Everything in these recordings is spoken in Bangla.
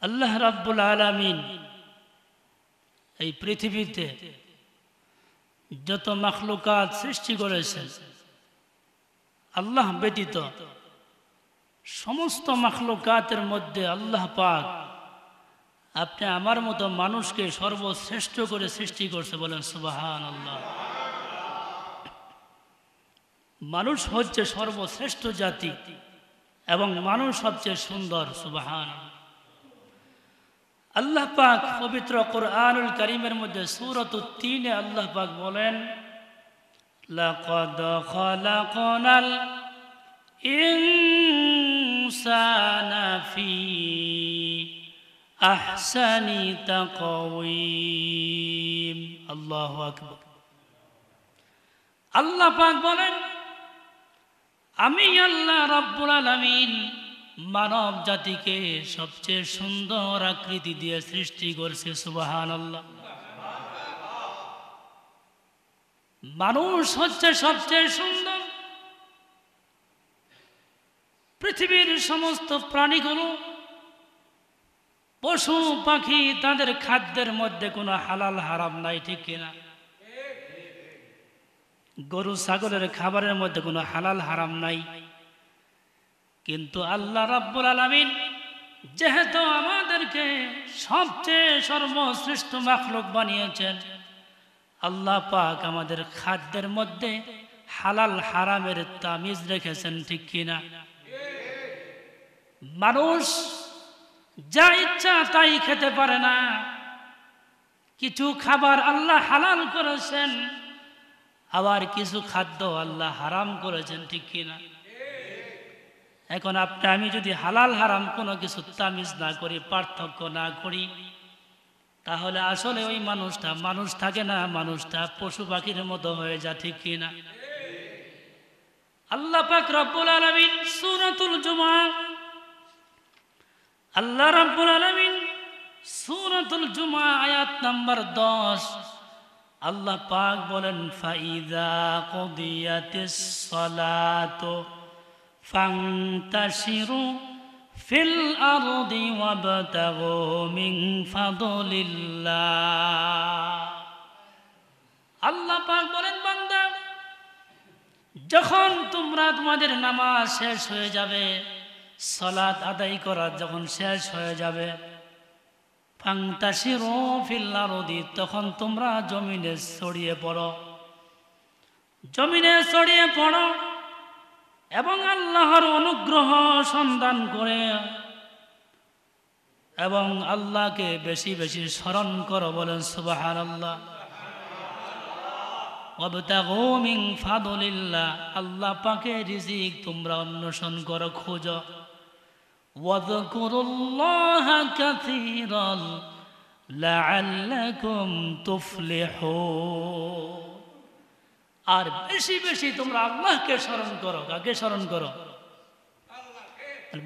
আল্লাহ রাব্বুল আলামিন এই পৃথিবীতে যত মাখলুকাত সৃষ্টি করেছেন আল্লাহ ব্যতীত সমস্ত মাখলুকাতের মধ্যে আল্লাহ পাক আপনি আমার মতো মানুষকে সর্বশ্রেষ্ঠ করে সৃষ্টি করছে, বলেন সুবহানাল্লাহ। মানুষ হচ্ছে সর্বশ্রেষ্ঠ জাতি এবং মানুষ সবচেয়ে সুন্দর, সুবহানাল্লাহ। আল্লাহ পাক পবিত্র কুরআনুল কারীমের মধ্যে সূরাতুত তিনে আল্লাহ পাক বলেন, লাকাদ খালাকনাল ইনসানা ফি আহসানি তাকওয়িম। আল্লাহু আকবার। আল্লাহ পাক বলেন, আমি আল্লাহ রাব্বুল আলামিন মানব জাতিকে সবচেয়ে সুন্দর আকৃতি দিয়ে সৃষ্টি করছে, সুবহানাল্লাহ। মানুষ হচ্ছে সবচেয়ে সুন্দর। পৃথিবীর সমস্ত প্রাণীগুলো, পশু পাখি, তাদের খাদ্যের মধ্যে কোনো হালাল হারাম নাই, ঠিক কিনা? গরু ছাগলের খাবারের মধ্যে কোনো হালাল হারাম নাই। কিন্তু আল্লাহ রাব্বুল আলামিন যেহেতু আমাদেরকে সবচেয়ে সর্বশ্রেষ্ঠ মাখলুক বানিয়েছেন, আল্লাহ পাক আমাদের খাদ্যের মধ্যে হালাল হারামের তামিজ রেখেছেন, ঠিক কিনা? মানুষ যা ইচ্ছা তাই খেতে পারে না। কিছু খাবার আল্লাহ হালাল করেছেন, আবার কিছু খাদ্য আল্লাহ হারাম করেছেন, ঠিক কিনা? এখন আপনি আমি যদি হালাল হারাম কোনো কিছু তামিজ না করি, পার্থক্য না করি, তাহলে আসলে ওই মানুষটা মানুষ থাকে না, মানুষটা পশু পাখির মতো হয়ে যায়, ঠিক কিনা? আল্লাহ পাক রব্বুল আলামিন সূরাতুল জুমআ, আল্লাহ রাব্বুল আলামিন সূরাতুল জুমআ আয়াত নাম্বার 10 আল্লাহ পাক বলেন, ফাইযা কুদিয়াতিস সালাতু ফান্তাশিরু ফিল আরদি ওয়াবতাগু মিন ফাদলিল্লাহ। আল্লাহ পাক বলেন, বান্দা, যখন তোমরা তোমাদের নামাজ শেষ হয়ে যাবে, সালাত আদায় করা যখন শেষ হয়ে যাবে, ফান্তাশিরু ফিল আরদি, তখন তোমরা জমিনে ছড়িয়ে পড়ো, জমিনে ছড়িয়ে পড়ো এবং আল্লাহর অনুগ্রহ সন্ধান করে এবং আল্লাহকে বেশি বেশি স্মরণ করো, বলেন সুবহানাল্লাহ। ওয়াবতাগু মিন ফাদলিল্লাহ, আল্লাহ পাকের রিজিক তোমরা অন্বেষণ করো, খোঁজো। ওয়াযকুরুল্লাহা কাসীরান লাআল্লাকুম তুফলিহুন, আর বেশি বেশি তোমরা আল্লাহকে স্মরণ করো। কাকে স্মরণ করো?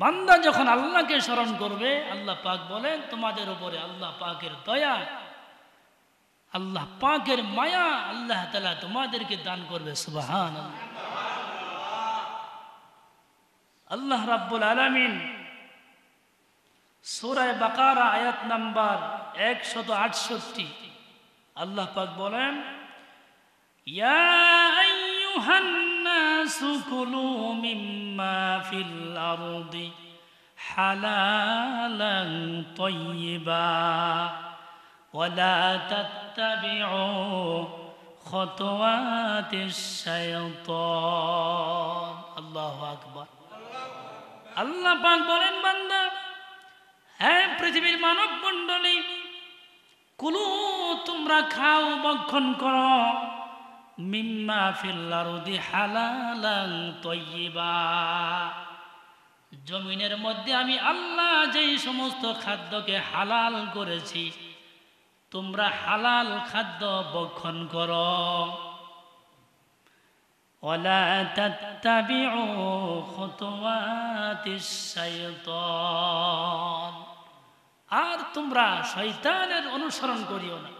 বান্দা যখন আল্লাহকে স্মরণ করবে, আল্লাহ পাক বলেন তোমাদের উপরে আল্লাহ পাকের দয়া, আল্লাহ পাকের মায়া আল্লাহ তাআলা তোমাদেরকে দান করবে, সুবহানাল্লাহ। আল্লাহ রাব্বুল আলামিন সূরা বাকারা আয়াত নাম্বার 168 আল্লাহ পাক বলেন, ইয়া আইয়ুহান নাসু কুলু মিম্মা ফিল আরদি হালালান তাইয়্যিবা ওয়ালা তাত্তাবিউ খুতুওয়াতিশ শাইতান। আল্লাহু আকবার। আল্লাহ পাক বলেন, বান্দা, হে পৃথিবীর মানব মণ্ডলী, কুলু, তোমরা খাও, ভক্ষণ করো, মিম্মা ফিল আরদি হালালান তাইয়্যিবা, জমিনের মধ্যে আমি আল্লাহ যেই সমস্ত খাদ্যকে হালাল করেছি, তোমরা হালাল খাদ্য ভক্ষণ করো। ওয়ালা তাত্তাবিউ খুতুওয়াতিশ শাইতান, আর তোমরা শয়তানের অনুসরণ করিও না।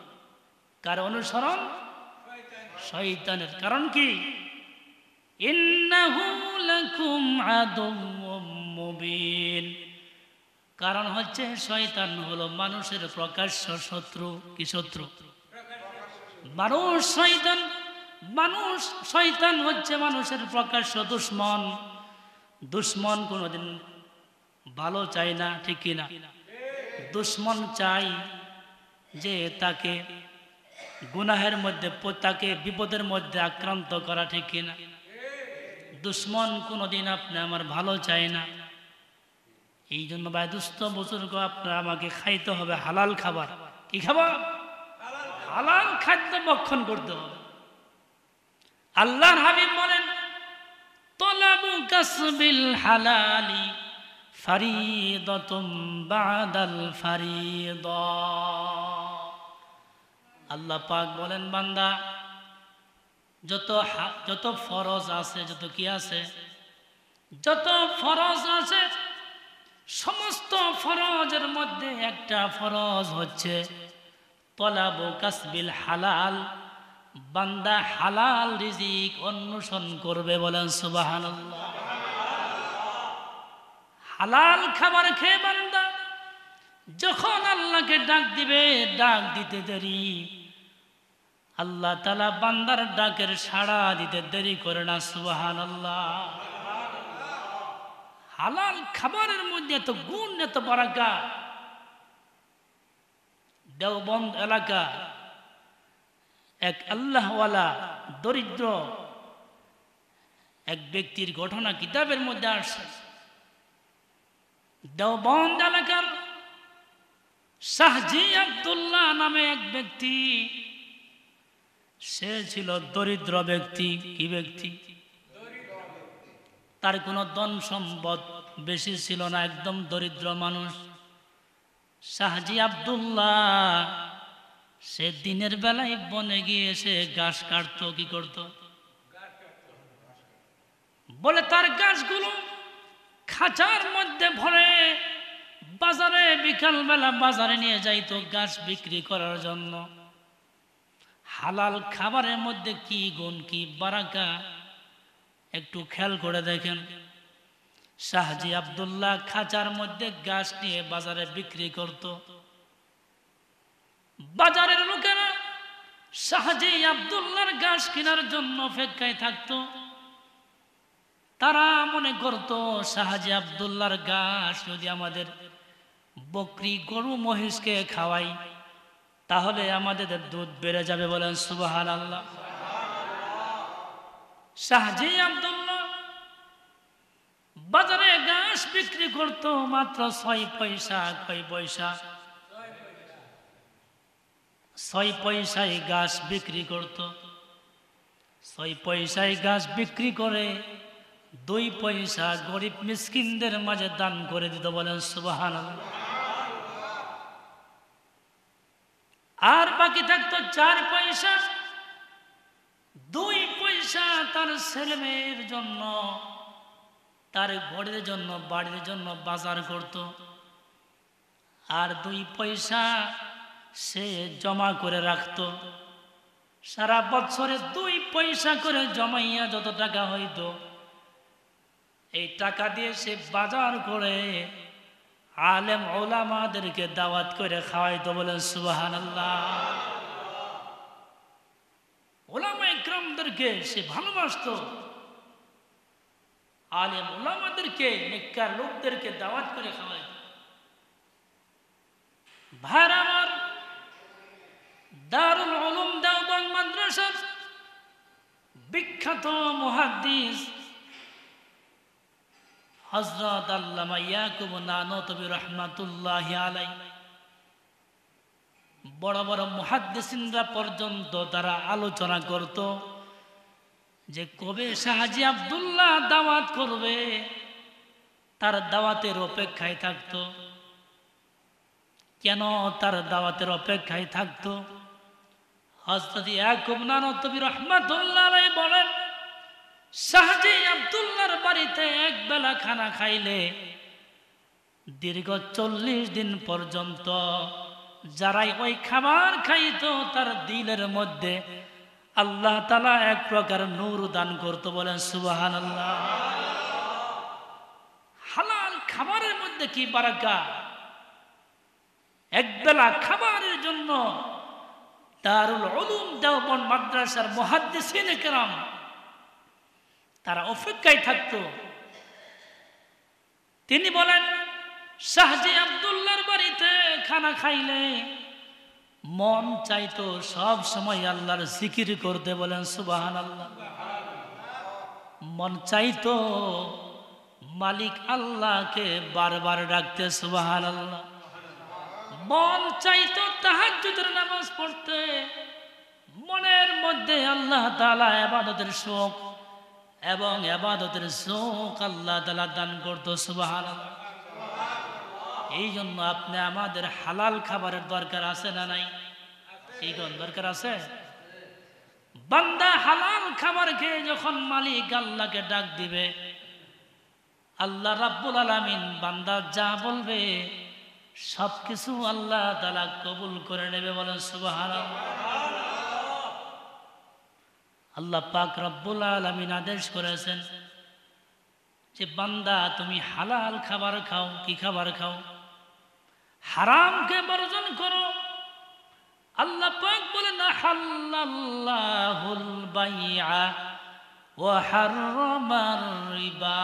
কার অনুসরণ? শয়তানের। কারণ কি? ইন্নাহু লাকুম আদুউম মুবিন, কারণ হচ্ছে শয়তান হলো মানুষের প্রকাশ্য শত্রু। কি শত্রু? মানুষ শয়তান হচ্ছে মানুষের প্রকাশ্য দুশ্মন। দুশ্মন কোনোদিন ভালো চায় না, ঠিক কিনা? দুশ্মন চাই যে তাকে গুনাহের মধ্যে, তাকে বিপদের মধ্যে আক্রান্ত করা, ঠিক কিনা? দুশ্মন কোনোদিন আপনি আমার ভালো চায় না। এই জন্য ভাই দুস্থ বুজুর্গ, আপনার আমাকে খাইতে হবে হালাল খাবার। কি খাবার? হালাল খাদ্য ভক্ষণ করতে হবে। আল্লাহর হাবিব বলেন, তলাবু কাসবিল হালালি ফারিদাতুম বাদাল ফারিদা। আল্লাহ পাক বলেন, বান্দা যত ফরজ আছে, যত কি আছে, যত ফরজ আছে, সমস্ত ফরজের মধ্যে একটা ফরজ হচ্ছে তলাবু কাসবিল হালাল। বান্দা হালাল রিজিক অন্বেষণ করবে। বলেন সুবহানাল্লাহ। হালাল খাবার খেয়ে বান্দা যখন আল্লাহকে ডাক দিবে, ডাক দিতে দেরি, আল্লাহ তাআলা বান্দার ডাকের সাড়া দিতে দেরি করে না। সুবহানাল্লাহ। হালাল খাবারের মধ্যে এত গুণ, এত বারাকা। দেওবন্দ এলাকা এক আল্লাহওয়ালা দরিদ্র এক ব্যক্তির ঘটনা কিতাবের মধ্যে আসছে। দেওবন্দ এলাকার শাহজি আব্দুল্লাহ নামে এক ব্যক্তি, সে ছিল দরিদ্র ব্যক্তি। কি ব্যক্তি? তার কোনো ধন সম্পদ বেশি ছিল না, একদম দরিদ্র মানুষ। শাহজি আব্দুল্লাহ সে দিনের বেলায় বনে গিয়ে সে ঘাস কাটতো। কি করত? বলে তার গাছগুলো খাঁচার মধ্যে ভরে বাজারে, বিকাল বেলা বাজারে নিয়ে যাইতো গাছ বিক্রি করার জন্য। হালাল খাবারের মধ্যে কি গুণ, কি বারাকা, একটু খেয়াল করে দেখেন। শাহজি আব্দুল্লাহ খাঁচার মধ্যে গাছ নিয়ে বাজারে বিক্রি করত। বাজারের লোকেরা শাহজি আব্দুল্লাহর গাছ কেনার জন্য অপেক্ষায় থাকতো। তারা মনে করত শাহজি আব্দুল্লাহর গাছ যদি আমাদের বকরি, গরু, মহিষকে খাওয়াই তাহলে আমাদের দুধ বেড়ে যাবে। বলেন সুবহানাল্লাহ। শাহজি আব্দুল্লাহ বাজারে ঘাস বিক্রি করত মাত্র 6 পয়সা। কয় পয়সা? 6 পয়সায় ঘাস বিক্রি করত। 6 পয়সায় ঘাস বিক্রি করে 2 পয়সা গরিব মিসকিনদের মাঝে দান করে দিত। বলেন সুবহানাল্লাহ। আর বাকি থাকতো 4 পয়সা। 2 পয়সা তার ছেলে মেয়ের জন্য, তার ঘরের জন্য, বাড়ির জন্য বাজার করত। আর 2 পয়সা সে জমা করে রাখত। সারা বছরে 2 পয়সা করে জমাইয়া যত টাকা হইত, এই টাকা দিয়ে সে বাজার করে আলেম ওলামাদেরকে দাওয়াত করে খাওয়াইতো। বলেন সুবহানাল্লাহ। ওলামা ইকরামদেরকে সে ভালোবাসতো। আলেম ওলামাদেরকে, নেককার লোকদেরকে দাওয়াত করে খাওয়াইতো। ভাইরা আমার, দারুল উলুম দেওবন্দ মাদ্রাসার বিখ্যাত মুহাদ্দিস হযরত আল্লামা ইয়াকুব নানতবী রাহমাতুল্লাহি আলাইহি, বড় বড় মুহাদ্দিসিনরা পর্যন্ত তারা আলোচনা করত যে কবে শাহজি আব্দুল্লাহ দাওয়াত করবে, তার দাওয়াতের অপেক্ষায় থাকতো। কেন তার দাওয়াতের অপেক্ষায় থাকতো? হযরত ইয়াকুব নানতবী রাহমাতুল্লাহ আলাইহি বলেন, শাহজি আব্দুল্লাহর বাড়িতে এক বেলা খানা খাইলে দীর্ঘ 40 দিন পর্যন্ত যারাই ওই খাবার খাইতো তার দিলের মধ্যে আল্লাহ তাআলা এক প্রকার নূর দান করতো। বলেন সুবহানাল্লাহ। হালাল খাবারের মধ্যে কি বারাকা! একবেলা খাবারের জন্য দারুল উলুম দেওবন্দ মাদ্রাসার মুহাদ্দিসিনে কেরাম তারা অপেক্ষায় থাকতো। তিনি বলেন, শাহজি আব্দুল্লাহর বাড়িতে খানা খাইলে মন চাইতো সব সময় আল্লাহর জিকির করতে। বলেন সুবহানাল্লাহ। মন চাইতো মালিক আল্লাহকে বারবার ডাকতে। সুবহানাল্লাহ। মন চাইতো তাহাজ্জুদের নামাজ পড়তে। মনের মধ্যে আল্লাহ তাআলা ইবাদতের শৌক এবং ইবাদতের শৌক আল্লাহ তাআলা দান করতো। সুবহানাল্লাহ। এই জন্য আপনি আমাদের হালাল খাবারের দরকার আছে না নাই? এই দরকার আছে। বান্দা হালাল খাবার খেয়ে যখন মালিক আল্লাহকে ডাক দিবে, আল্লাহ রাব্বুল আলামিন বান্দা যা বলবে সবকিছু আল্লাহ তাআলা কবুল করে নেবে। বলেন সুবহানাল্লাহ। আল্লাহ পাক রব্বুল আলামিন আদেশ করেছেন যে বান্দা তুমি হালাল খাবার খাও। কি খাবার খাও? হারামকে বর্জন করো। আল্লাহ পাক বলেন, আহাল্লাল্লাহুল বাইআ ওয়া হাররামার রিবা।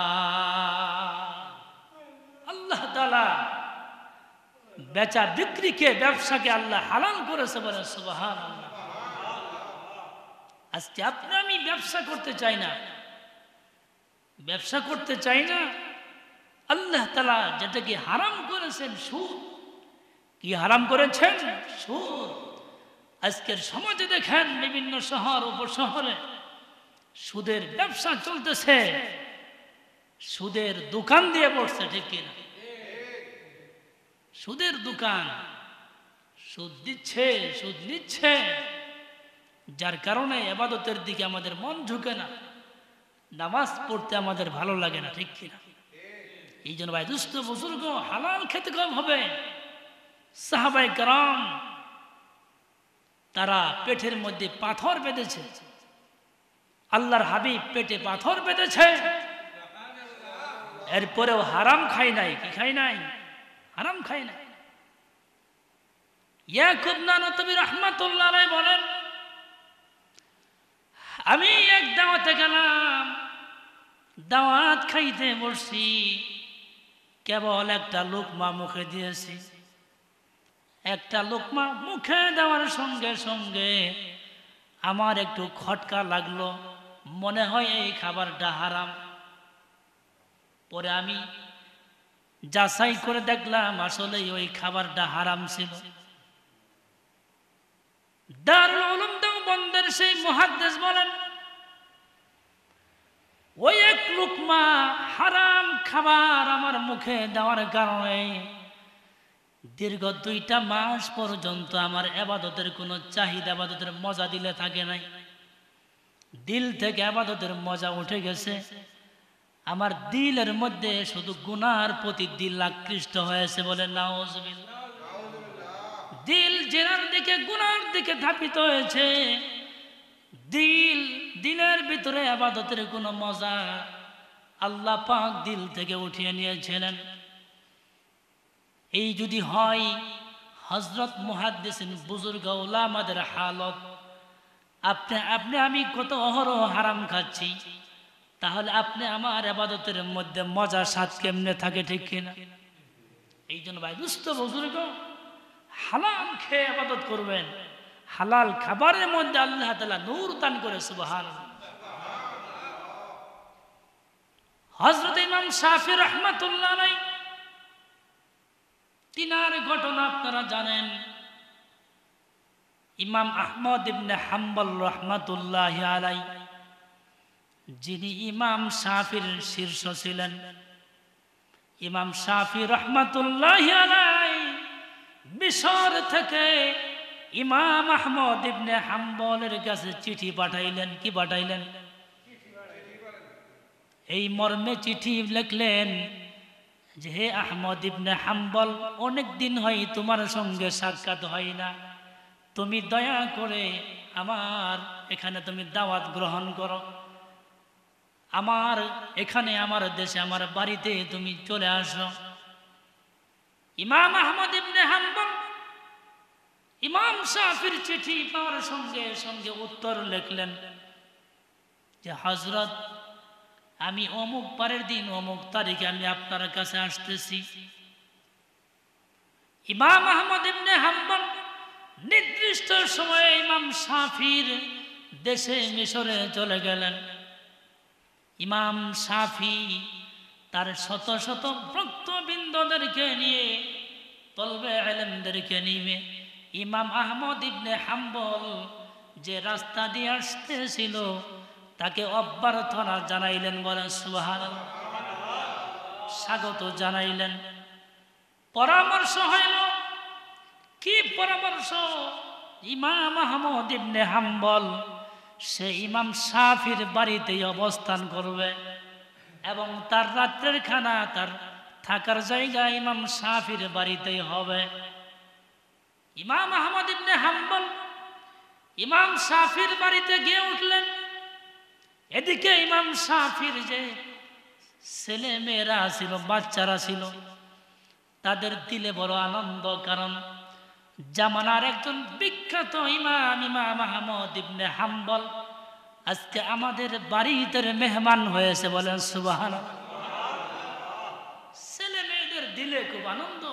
আল্লাহ তাআলা বেচা বিক্রিকে, ব্যবসাকে আল্লাহ হালাল করেছে। বলেন সুবহানাল্লাহ। আজকে আপনি আমি ব্যবসা করতে চাই না, ব্যবসা করতে চাই না। আল্লাহ তাআলা যেটাকে হারাম করেছেন, সুদ। কি হারাম করেছেন? সুদ। আজকের সমাজে দেখেন বিভিন্ন শহর উপশহরে সুদের ব্যবসা চলতেছে, সুদের দোকান দিয়ে পড়ছে। ঠিক কিনা? সুদের দোকান, সুদ দিচ্ছে, সুদ নিচ্ছে, যার কারণে ইবাদতের দিকে আমাদের মন ঝুঁকে না, নামাজ পড়তে আমাদের ভালো লাগে না। ঠিক কিনা? এই জন্য ভাই দুস্থ বুজুর্গ হালাল খেতে কম হবে। সাহাবায়ে কেরাম তারা পেটের মধ্যে পাথর বেঁধেছে, আল্লাহর হাবিব পেটে পাথর বেঁধেছে, এরপরেও হারাম খাই নাই। কি খাই নাই? হারাম খাই নাই। ইয়াকুব নানতবী রাহমাতুল্লাহ আলাইহি বলেন, আমি এক দাওয়াতে গেলাম, দাওয়াত খাইতে বসছি, কেবল একটা লোকমা মুখে দিয়েছি। একটা লোকমা মুখে দেওয়ার সঙ্গে সঙ্গে আমার একটু খটকা লাগলো, মনে হয় এই খাবারটা হারাম। পরে আমি যাচাই করে দেখলাম আসলে ওই খাবারটা হারাম ছিল। দারুল উলুম দেওবন্দের সেই মুহাদ্দিস বলেন, ওই এক লুকমা হারাম খাবার আমার মুখে দেওয়ার কারণে দীর্ঘ 2টা মাস পর্যন্ত আমার ইবাদতের কোনো চাহিদা, ইবাদতের মজা দিলে থাকে নাই। দিল থেকে ইবাদতের মজা উঠে গেছে। আমার দিলের মধ্যে শুধু গুনার প্রতি দিল আকৃষ্ট হয়েছে। বলে নাউজুবিল্লাহ। দিল জেনার দিকে, গুনার দিকে ধাপিত হয়েছে। দিলের ভিতরে ইবাদতের কোনো মজা আল্লাহ পাক দিল থেকে উঠিয়ে নিয়েছিলেন। এই যদি হয় হযরত মুহাদ্দিসিন বুজুর্গ উলামাদের হালত, আপনি আমি কত অহরহ হারাম খাচ্ছি, তাহলে আপনি আমার ইবাদতের মধ্যে মজা স্বাদ কেমনে থাকে? ঠিক কিনা? এই জন্য ভাই দুস্থ বুজুর্গ হালাল খেয়ে ইবাদত করবেন। হালাল খাবারের মধ্যে আল্লাহ তাআলা নূর দান করে। সুবহানাল্লাহ। হযরত ইমাম শাফি রাহমাতুল্লাহ আলাইহি তিনার ঘটনা আপনারা জানেন। ইমাম আহমদ ইবনে হাম্বল রাহমাতুল্লাহি আলাইহি, যিনি ইমাম শাফির শীর্ষ ছিলেন, ইমাম শাফি রাহমাতুল্লাহি আলাইহি মিশর থেকে ইমাম আহমদ ইবনে হাম্বলের কাছে চিঠি পাঠাইলেন। কি পাঠাইলেন? এই মর্মে চিঠি লিখলেন যে, হে আহমদ ইবনে হাম্বল, অনেক দিন হয় তোমার সঙ্গে সাক্ষাৎ হয় না, তুমি দয়া করে আমার এখানে তুমি দাওয়াত গ্রহণ করো, আমার এখানে, আমার দেশে, আমার বাড়িতে তুমি চলে আসো। ইমাম আহমদ ইবনে হাম্বল ইমাম শাফির চিঠি পাওয়ার সঙ্গে সঙ্গে উত্তর লিখলেন যে হযরত, আমি অমুক বারের দিন অমুক তারিখে আমি আপনার কাছে আসতেছি। ইমাম আহমদ ইবনে হাম্বল নির্দিষ্ট সময়ে ইমাম শাফির দেশে মিশরে চলে গেলেন। ইমাম শাফি তার শত শত ভক্তবৃন্দদেরকে নিয়ে, তলবে ইলমদেরকে নিয়ে ইমাম আহমদ ইবনে হাম্বল যে রাস্তা দিয়ে আসতেছিল তাকে অভ্যর্থনা জানাইলেন, বলেন সুবহানাল্লাহ, স্বাগত জানাইলেন। পরামর্শ হইল, কি পরামর্শ? ইমাম আহমদ ইবনে হাম্বল সে ইমাম শাফির বাড়িতেই অবস্থান করবে এবং তার রাত্রের খানা, তার থাকার জায়গা ইমাম শাফির বাড়িতেই হবে। ইমাম আহমদ ইবনে হাম্বল ইমাম শাফির বাড়িতে গিয়ে উঠলেন। এদিকে ইমাম শাফির যে ছেলে মেয়েরা ছিল, বাচ্চারা ছিল, তাদের দিলে বড় আনন্দ, কারণ জামানার একজন বিখ্যাত ইমাম, ইমাম আহমদ ইবনে হাম্বল আজকে আমাদের বাড়িতে মেহমান হয়েছে, বলেন সুবহানাল্লাহ। ছেলে মেয়েদের দিলে খুব আনন্দ,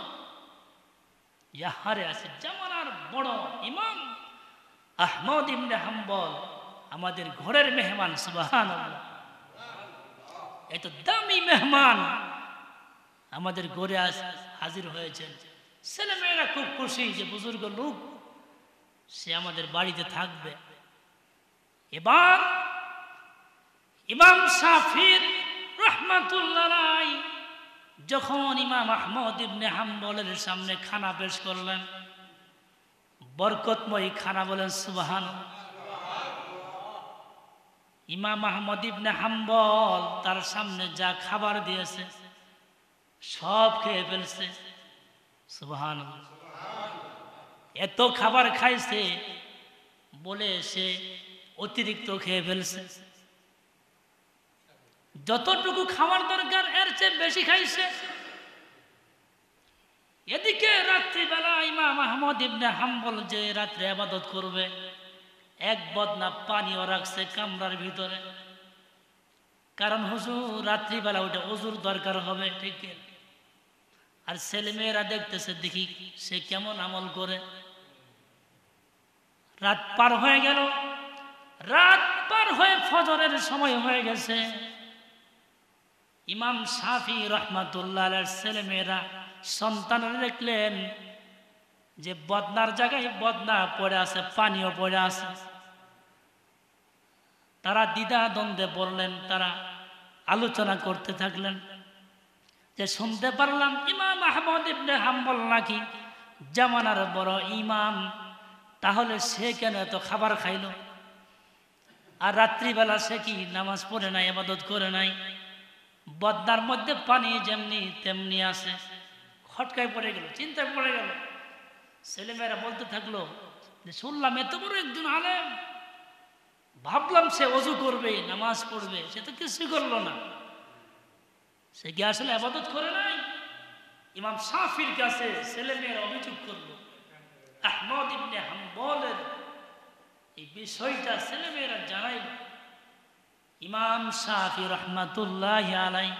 ইয়াহারে আছে জামানার বড় ইমাম আহমদ ইবনে হাম্বল আমাদের ঘরের মেহমান, সুবহানাল্লাহ। এত দামি মেহমান আমাদের ঘরে হাজির হয়েছেন। ছেলে মেয়েরা খুব খুশি যে বুজুর্গ লোক সে আমাদের বাড়িতে থাকবে। এবার ইমাম শাফির রাহমাতুল্লাহ আলাইহি যখন ইমাম আহমদ ইবনে হাম্বলের সামনে খানা পেশ করলেন, বরকতময় খানা, বলেন সুবহানাল্লাহ। ইমাম আহমদ ইবনে হাম্বল তার সামনে যা খাবার দিয়েছে সব খেয়ে ফেলছে, সুবহানাল্লাহ। এত খাবার খাইছে বলে সে অতিরিক্ত খেয়ে ফেলছে, যতটুকু খাওয়ার দরকার এর চেয়ে বেশি খাইছে। এদিকে রাত্রিবেলা ইমাম আহমদ ইবনে হাম্বল যে রাত্রে ইবাদত করবে, এক বদনা পানিও রাখছে কামরার ভিতরে, কারণ হুজুর রাত্রিবেলা ওটা ওযুর দরকার হবে, ঠিক? আর ছেলে মেয়েরা দেখতেছে, দেখি সে কেমন আমল করে। রাত পার হয়ে গেল, রাত পার হয়ে ফজরের সময় হয়ে গেছে। ইমাম শাফি রাহমাতুল্লাহ আলাইহির ছেলে মেয়েরা, সন্তানরা দেখলেন যে বদনার জায়গায় বদনা পড়ে আছে, পানিও পড়ে আছে। তারা দ্বিধা দ্বন্দ্বে বললেন, তারা আলোচনা করতে থাকলেন যে শুনতে পারলাম ইমাম আহমদ ইবনে হাম্বল নাকি জামানার বড় ইমাম, তাহলে সে কেন এত খাবার খাইল? আর রাত্রিবেলা সে কি নামাজ পড়ে নাই, ইবাদত করে নাই? বদনার মধ্যে পানি যেমনি তেমনি আছে। খটকায় পড়ে গেল, চিন্তায় পড়ে গেল। ছেলেমেয়েরা বলতে থাকলো যে শুনলাম এত বড় একজন আলেম, ভাবলাম সে ওযু করবে, নামাজ পড়বে, সে তো কিছু করলো না। সে কি আসলে ইবাদত করে নাই? ইমাম শাফির কাছে ছেলেমেয়েরা অভিযোগ করলো। আহমদ ইবনে হাম্বলের এই বিষয়টা ছেলেমেয়েরা জানাইল। ইমাম শাফি রাহমাতুল্লাহি আলাইহি